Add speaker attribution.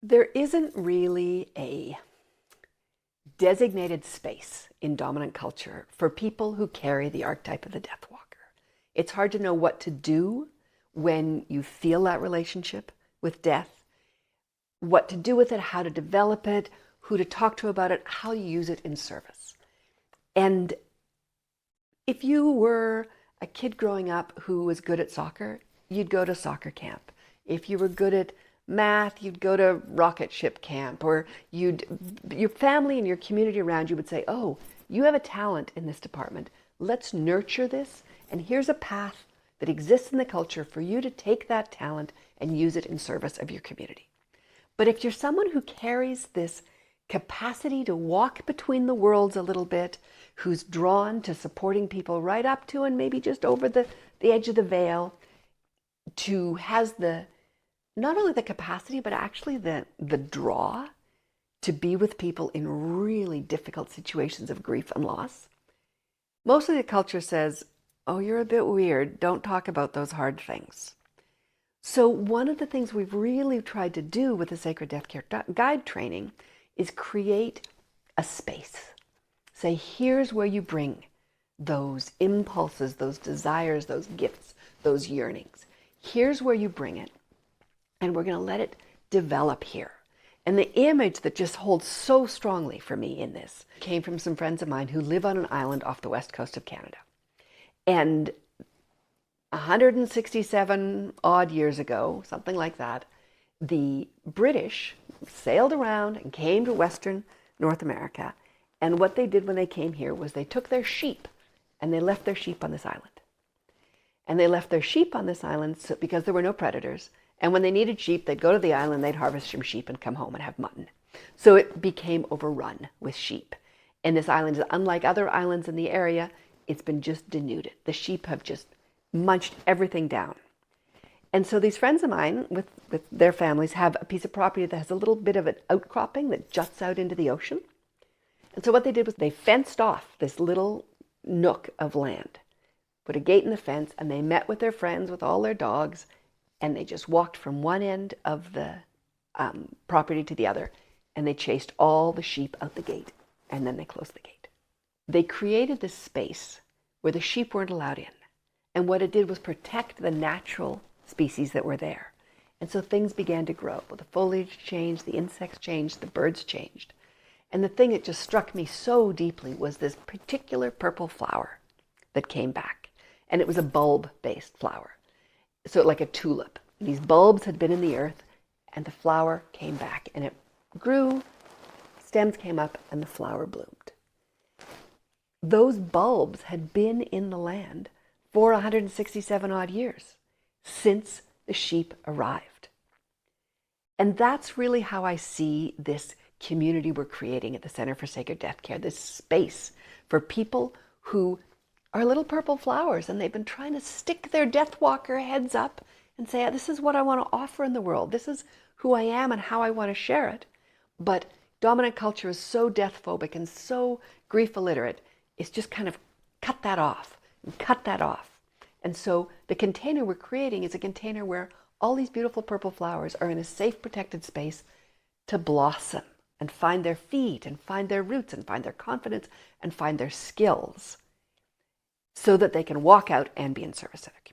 Speaker 1: There isn't really a designated space in dominant culture for people who carry the archetype of the Deathwalker. It's hard to know what to do when you feel that relationship with death, what to do with it, how to develop it, who to talk to about it, how you use it in service. And if you were a kid growing up who was good at soccer, you'd go to soccer camp. If you were good at math, you'd go to rocket ship camp, or your family and your community around you would say, oh, you have a talent in this department. Let's nurture this, and here's a path that exists in the culture for you to take that talent and use it in service of your community. But if you're someone who carries this capacity to walk between the worlds a little bit, who's drawn to supporting people right up to and maybe just over the edge of the veil, has the not only the capacity, but actually the draw to be with people in really difficult situations of grief and loss. Most of the culture says, oh, you're a bit weird. Don't talk about those hard things. So one of the things we've really tried to do with the Sacred Deathcare Guide training is create a space. Say, here's where you bring those impulses, those desires, those gifts, those yearnings. Here's where you bring it. And we're going to let it develop here. And the image that just holds so strongly for me in this came from some friends of mine who live on an island off the west coast of Canada. And 167 odd years ago, something like that, the British sailed around and came to Western North America. And what they did when they came here was they took their sheep and they left their sheep on this island. And they left their sheep on this island because there were no predators. And when they needed sheep, they'd go to the island, they'd harvest some sheep and come home and have mutton. So it became overrun with sheep. And this island is unlike other islands in the area. It's been just denuded. The sheep have just munched everything down. And so these friends of mine with their families have a piece of property that has a little bit of an outcropping that juts out into the ocean. And so what they did was they fenced off this little nook of land, put a gate in the fence, and they met with their friends with all their dogs, and they just walked from one end of the property to the other, and they chased all the sheep out the gate, and then they closed the gate. They created this space where the sheep weren't allowed in, and what it did was protect the natural species that were there. And so things began to grow. The foliage changed, the insects changed, the birds changed. And the thing that just struck me so deeply was this particular purple flower that came back, and it was a bulb-based flower. So like a tulip. These bulbs had been in the earth, and the flower came back, and it grew, stems came up, and the flower bloomed. Those bulbs had been in the land for 167 odd years since the sheep arrived. And that's really how I see this community we're creating at the Center for Sacred Deathcare, this space for people who are little purple flowers, and they've been trying to stick their Deathwalker heads up and say, this is what I want to offer in the world. This is who I am and how I want to share it. But dominant culture is so death-phobic and so grief-illiterate, it's just kind of cut that off and cut that off. And so the container we're creating is a container where all these beautiful purple flowers are in a safe, protected space to blossom and find their feet and find their roots and find their confidence and find their skills, so that they can walk out and be in service of it.